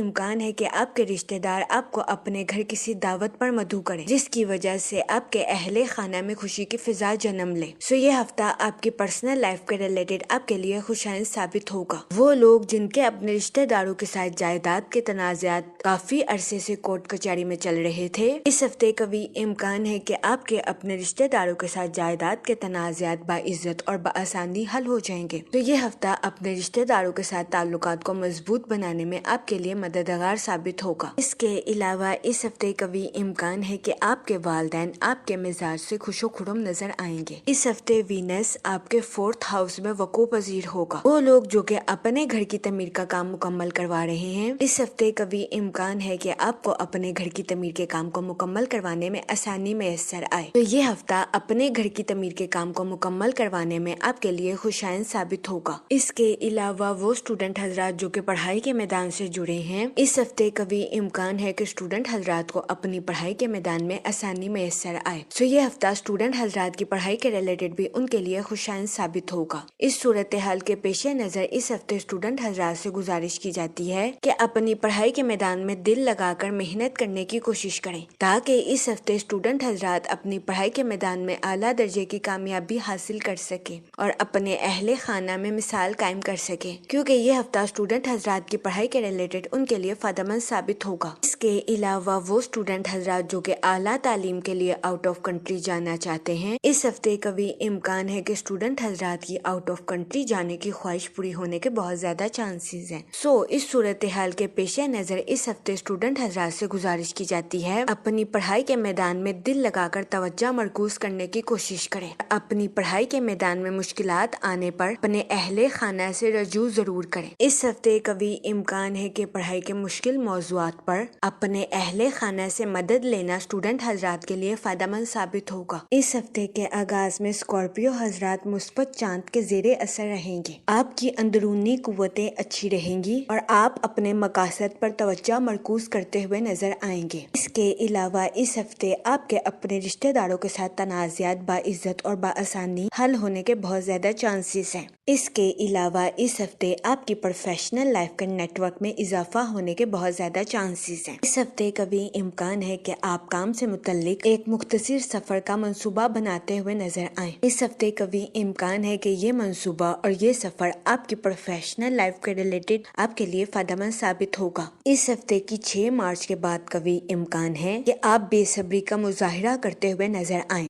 امکان ہے کہ آپ کے رشتہ دار آپ کو اپنے گھر کسی دعوت پر مدعو کریں، جس کی وجہ سے آپ کے اہل خانہ میں خوشی کی فضا جنم لے۔ یہ ہفتہ آپ کی پرسنل لائف کے ریلیٹڈ آپ کے لیے خوشائند ثابت ہوگا۔ وہ لوگ جن کے اپنے رشتہ داروں کے ساتھ جائیداد کے تنازعات کافی عرصے سے کورٹ کچہری میں چل رہے تھے، اس ہفتے قوی امکان ہے کہ آپ کے اپنے رشتہ داروں کے ساتھ جائیداد کے تنازعات باعزت اور بآسانی حل ہو جائیں گے۔ یہ ہفتہ اپنے رشتہ داروں کے ساتھ تعلقات کو مضبوط بنانے میں آپ کے لیے مددگار ثابت ہوگا۔ اس کے علاوہ اس ہفتے قوی امکان ہے کہ آپ کے والدین آپ کے مزاج سے خوش و خرم نظر آئیں گے۔ اس ہفتے وینس آپ کے 4th ہاؤس میں وقوع پذیر ہوگا۔ وہ لوگ جو کہ اپنے گھر کی تعمیر کا کام مکمل کروا رہے ہیں، اس ہفتے قوی امکان ہے کہ آپ کو اپنے گھر کی تعمیر کے کام کو مکمل کروانے میں آسانی میسر آئے۔ یہ ہفتہ اپنے گھر کی تعمیر کے کام کو مکمل کروانے میں آپ کے لیے خوشائند ثابت ہوگا۔ اس کے علاوہ وہ اسٹوڈنٹ حضرات جو کہ پڑھائی کے میدان سے جڑے ہیں، اس ہفتے قوی امکان ہے کہ اسٹوڈنٹ حضرات کو اپنی پڑھائی کے میدان میں آسانی میسر آئے۔ یہ ہفتہ اسٹوڈنٹ حضرات کی پڑھائی کے ریلیٹڈ بھی ان کے لیے خوشائند ثابت ہوگا۔ اس صورتحال کے پیش نظر اس ہفتے اسٹوڈنٹ حضرات سے گزارش کی جاتی ہے کہ اپنی پڑھائی کے میدان میں دل لگا کر محنت کرنے کی کوشش کریں، تاکہ اس ہفتے اسٹوڈنٹ حضرات اپنی پڑھائی کے میدان میں اعلیٰ درجے کی کامیابی حاصل کر سکیں اور اپنے اہل خانہ میں مثال قائم کر سکیں، کیونکہ یہ ہفتہ اسٹوڈنٹ حضرات کی پڑھائی کے ریلیٹڈ ان کے لیے فائدہ مند ثابت ہوگا۔ اس کے علاوہ وہ اسٹوڈنٹ حضرات جو کہ اعلیٰ تعلیم کے لیے آؤٹ آف کنٹری جانا چاہتے ہیں، اس ہفتے قوی امکان ہے کہ اسٹوڈنٹ حضرات کی آؤٹ آف کنٹری جانے کی خواہش پوری ہونے کے بہت زیادہ چانسز ہیں۔ اس صورتحال کے پیش نظر اس ہفتے اسٹوڈنٹ حضرات سے گزارش کی جاتی ہے اپنی پڑھائی کے میدان میں دل لگا کر توجہ مرکوز کرنے کی کوشش کریں۔ اپنی پڑھائی کے میدان میں مشکلات آنے پر اپنے اہل خانہ سے رجوع ضرور کریں۔ اس ہفتے قوی امکان ہے کہ پڑھائی کے مشکل موضوعات پر اپنے اہل خانہ سے مدد لینا اسٹوڈنٹ حضرات کے لیے فائدہ مند ثابت ہوگا۔ اس ہفتے کے آغاز میں اسکارپیو حضرات مثبت چاند کے زیر اثر رہیں گے۔ آپ کی اندرونی قوتیں اچھی رہیں گی اور آپ اپنے مقاصد پر توجہ مرکوز کرتے ہوئے نظر آئیں گے۔ اس کے علاوہ اس ہفتے آپ کے اپنے رشتہ داروں کے ساتھ تنازعات باعزت اور بآسانی حل ہونے کے بہت زیادہ چانسز ہیں۔ اس کے علاوہ اس ہفتے آپ کی پروفیشنل لائف کے نیٹ ورک میں اضافہ ہونے کے بہت زیادہ چانسز ہیں۔ اس ہفتے قوی امکان ہے کہ آپ کام سے متعلق ایک مختصر سفر کا منصوبہ بناتے ہوئے نظر آئیں۔ اس ہفتے قوی امکان ہے کہ یہ منصوبہ اور یہ سفر آپ کی پروفیشنل لائف کے ریلیٹڈ آپ کے لیے فائدہ مند ثابت ہوگا۔ اس ہفتے کی 6 مارچ کے بعد قوی امکان ہے کہ آپ بے صبری کا مظاہرہ کرتے ہوئے نظر آئیں۔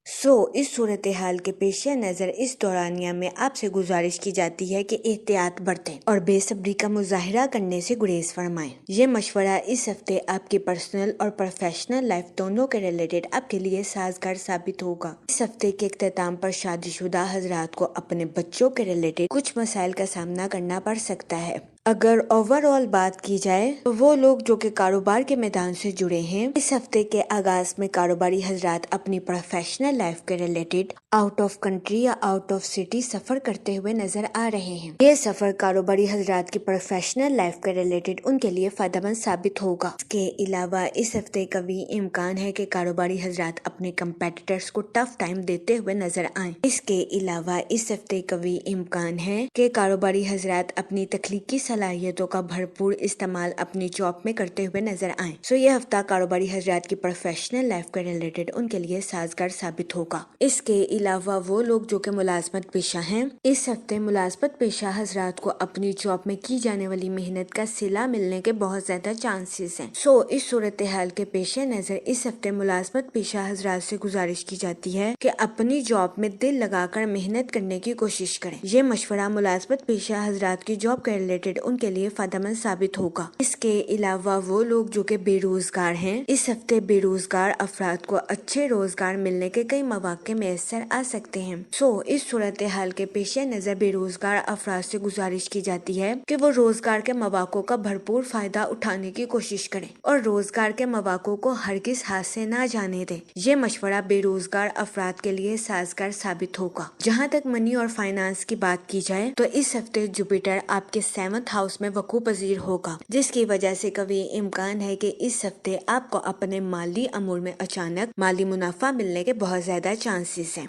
اس صورتحال کے پیش نظر اس دورانیہ میں آپ سے گزارش کی جاتی ہے کہ احتیاط برتیں اور بے صبری کا مظاہرہ کرنے سے گریز فرمائیں۔ یہ مشورہ اس ہفتے آپ کی پرسنل اور پروفیشنل لائف دونوں کے ریلیٹڈ آپ کے لیے سازگار ثابت ہوگا۔ اس ہفتے کے اختتام پر شادی شدہ حضرات کو اپنے بچوں کے ریلیٹڈ کچھ مسائل کا سامنا کرنا پڑ سکتا ہے۔ اگر اوور آل بات کی جائے تو وہ لوگ جو کہ کاروبار کے میدان سے جڑے ہیں، اس ہفتے کے آغاز میں کاروباری حضرات اپنی پروفیشنل لائف کے ریلیٹڈ آؤٹ آف کنٹری یا آؤٹ آف سٹی سفر کرتے ہوئے نظر آ رہے ہیں۔ یہ سفر کاروباری حضرات کی پروفیشنل لائف کے ریلیٹڈ ان کے لیے فائدہ مند ثابت ہوگا۔ اس کے علاوہ اس ہفتے قوی امکان ہے کہ کاروباری حضرات اپنے کمپیٹیٹرز کو ٹف ٹائم دیتے ہوئے نظر آئیں۔ اس کے علاوہ اس ہفتے قوی امکان ہے کہ کاروباری حضرات اپنی تخلیقی صلاحیتوں کا بھرپور استعمال اپنی جاب میں کرتے ہوئے نظر آئیں۔ یہ ہفتہ کاروباری حضرات کی پروفیشنل لائف کے ریلیٹڈ ان کے لیے سازگار ثابت ہوگا۔ اس کے علاوہ وہ لوگ جو کہ ملازمت پیشہ ہیں، اس ہفتے ملازمت پیشہ حضرات کو اپنی جاب میں کی جانے والی محنت کا صلہ ملنے کے بہت زیادہ چانسز ہیں۔ اس صورتحال کے پیش نظر اس ہفتے ملازمت پیشہ حضرات سے گزارش کی جاتی ہے کہ اپنی جاب میں دل لگا کر محنت کرنے کی کوشش کریں۔ یہ مشورہ ملازمت پیشہ حضرات کی جاب کے ریلیٹڈ ان کے لیے فائدہ مند ثابت ہوگا۔ اس کے علاوہ وہ لوگ جو کہ بے روزگار ہیں، اس ہفتے بے روزگار افراد کو اچھے روزگار ملنے کے کئی مواقع میسر آ سکتے ہیں۔ اس صورتحال کے پیش نظر بے روزگار افراد سے گزارش کی جاتی ہے کہ وہ روزگار کے مواقع کا بھرپور فائدہ اٹھانے کی کوشش کریں اور روزگار کے مواقع کو ہرگز ہاتھ سے نہ جانے دیں۔ یہ مشورہ بے روزگار افراد کے لیے سازگار ثابت ہوگا۔ جہاں تک منی اور فائنانس کی بات کی جائے تو اس ہفتے جوپیٹر آپ کے 7th ہاؤس میں وقوع پذیر ہوگا، جس کی وجہ سے کبھی امکان ہے کہ اس ہفتے آپ کو اپنے مالی امور میں اچانک مالی منافع ملنے کے بہت زیادہ چانسز ہیں۔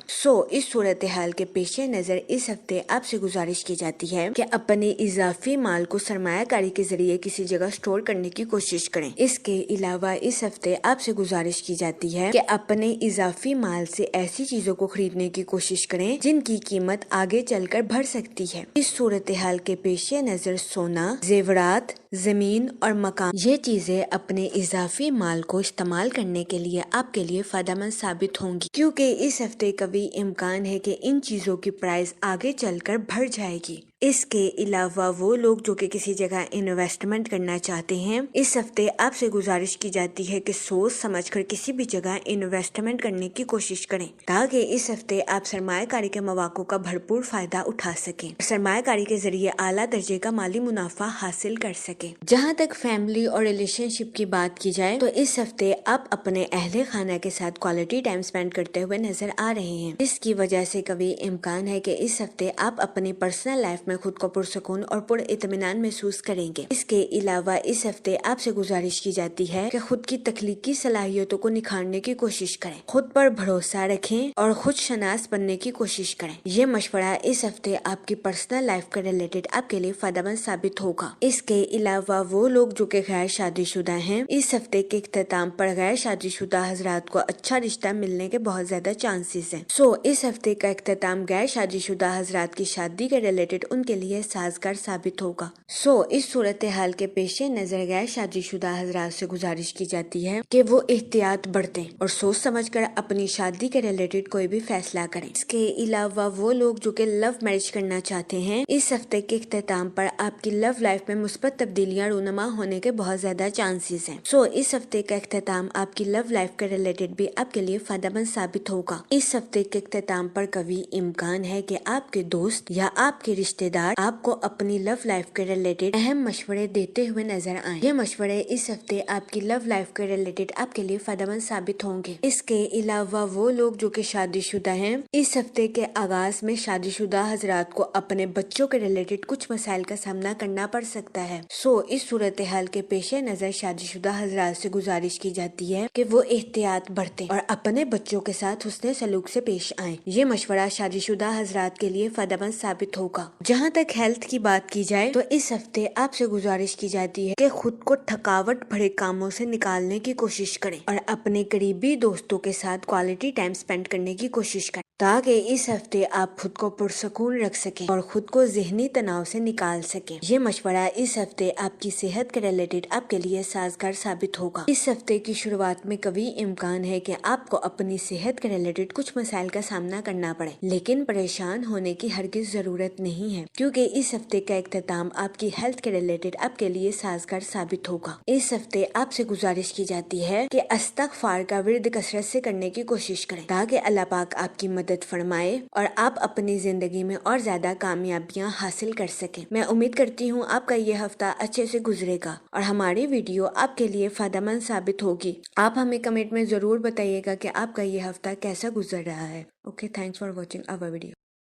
اس صورتحال کے پیش نظر اس ہفتے آپ سے گزارش کی جاتی ہے کہ اپنے اضافی مال کو سرمایہ کاری کے ذریعے کسی جگہ سٹور کرنے کی کوشش کریں۔ اس کے علاوہ اس ہفتے آپ سے گزارش کی جاتی ہے کہ اپنے اضافی مال سے ایسی چیزوں کو خریدنے کی کوشش کریں جن کی قیمت آگے چل کر بڑھ سکتی ہے۔ اس صورتحال کے پیش نظر سونا، زیورات، زمین اور مکان، یہ چیزیں اپنے اضافی مال کو استعمال کرنے کے لیے آپ کے لیے فائدہ مند ثابت ہوں گی، کیونکہ اس ہفتے کبھی امکان ہے کہ ان چیزوں کی پرائز آگے چل کر بڑھ جائے گی۔ اس کے علاوہ وہ لوگ جو کہ کسی جگہ انویسٹمنٹ کرنا چاہتے ہیں، اس ہفتے آپ سے گزارش کی جاتی ہے کہ سوچ سمجھ کر کسی بھی جگہ انویسٹمنٹ کرنے کی کوشش کریں تاکہ اس ہفتے آپ سرمایہ کاری کے مواقع کا بھرپور فائدہ اٹھا سکیں، سرمایہ کاری کے ذریعے اعلیٰ درجے کا مالی منافع حاصل کر سکیں۔ جہاں تک فیملی اور ریلیشن شپ کی بات کی جائے تو اس ہفتے آپ اپنے اہل خانہ کے ساتھ کوالٹی ٹائم سپینڈ کرتے ہوئے نظر آ رہے ہیں، جس کی وجہ سے کبھی امکان ہے کہ اس ہفتے آپ اپنی پرسنل لائف میں خود کو پرسکون اور پر اطمینان محسوس کریں گے۔ اس کے علاوہ اس ہفتے آپ سے گزارش کی جاتی ہے کہ خود کی تخلیقی صلاحیتوں کو نکھارنے کی کوشش کریں، خود پر بھروسہ رکھیں اور خود شناس بننے کی کوشش کریں۔ یہ مشورہ اس ہفتے آپ کی پرسنل لائف کے ریلیٹڈ آپ کے لیے فائدہ مند ثابت ہوگا۔ اس کے علاوہ وہ لوگ جو کہ غیر شادی شدہ ہیں، اس ہفتے کے اختتام پر غیر شادی شدہ حضرات کو اچھا رشتہ ملنے کے بہت زیادہ چانسز ہیں۔ اس ہفتے کا اختتام غیر شادی شدہ حضرات کی شادی کے ریلیٹڈ ان کے لیے سازگار ثابت ہوگا۔ اس صورتحال کے پیش نظر غیر شادی شدہ حضرات سے گزارش کی جاتی ہے کہ وہ احتیاط برتیں اور سوچ سمجھ کر اپنی شادی کے ریلیٹڈ کوئی بھی فیصلہ کریں۔ اس کے علاوہ وہ لوگ جو کہ لو میرج کرنا چاہتے ہیں، اس ہفتے کے اختتام پر آپ کی لو لائف میں مثبت تبدیلیاں رونما ہونے کے بہت زیادہ چانسز ہیں۔ اس ہفتے کا اختتام آپ کی لو لائف کے ریلیٹڈ بھی آپ کے لیے فائدہ مند ثابت ہوگا۔ اس ہفتے کے اختتام پر کبھی امکان ہے کہ آپ کے دوست یا آپ کے رشتے دار آپ کو اپنی لو لائف کے ریلیٹڈ اہم مشورے دیتے ہوئے نظر آئیں۔ یہ مشورے اس ہفتے آپ کی لو لائف کے ریلیٹڈ آپ کے لیے فائدہ مند ثابت ہوں گے۔ اس کے علاوہ وہ لوگ جو کہ شادی شدہ ہیں، اس ہفتے کے آغاز میں شادی شدہ حضرات کو اپنے بچوں کے ریلیٹڈ کچھ مسائل کا سامنا کرنا پڑ سکتا ہے۔ اس صورتحال کے پیش نظر شادی شدہ حضرات سے گزارش کی جاتی ہے کہ وہ احتیاط برتیں اور اپنے بچوں کے ساتھ حسن سلوک سے پیش آئیں۔ یہ مشورہ شادی شدہ حضرات کے لیے فائدہ مند ثابت ہوگا۔ جہاں تک ہیلتھ کی بات کی جائے تو اس ہفتے آپ سے گزارش کی جاتی ہے کہ خود کو تھکاوٹ بھرے کاموں سے نکالنے کی کوشش کریں اور اپنے قریبی دوستوں کے ساتھ کوالٹی ٹائم سپینڈ کرنے کی کوشش کریں تاکہ اس ہفتے آپ خود کو پرسکون رکھ سکیں اور خود کو ذہنی تناؤ سے نکال سکیں۔ یہ مشورہ اس ہفتے آپ کی صحت کے ریلیٹڈ آپ کے لیے سازگار ثابت ہوگا۔ اس ہفتے کی شروعات میں کبھی امکان ہے کہ آپ کو اپنی صحت کے ریلیٹڈ کچھ مسائل کا سامنا کرنا پڑے، لیکن پریشان ہونے کی ہرگز ضرورت نہیں ہے، کیونکہ اس ہفتے کا اختتام آپ کی ہیلتھ کے ریلیٹڈ آپ کے لیے سازگار ثابت ہوگا۔ اس ہفتے آپ سے گزارش کی جاتی ہے کہ استغفار کا ورد کثرت سے کرنے کی کوشش کریں تاکہ اللہ پاک آپ کی مدد فرمائے اور آپ اپنی زندگی میں اور زیادہ کامیابیاں حاصل کر سکیں۔ میں امید کرتی ہوں آپ کا یہ ہفتہ اچھے سے گزرے گا اور ہماری ویڈیو آپ کے لیے فائدہ مند ثابت ہوگی۔ آپ ہمیں کمنٹ میں ضرور بتائیے گا کہ آپ کا یہ ہفتہ کیسا گزر رہا ہے۔ Okay, thanks for watching our video.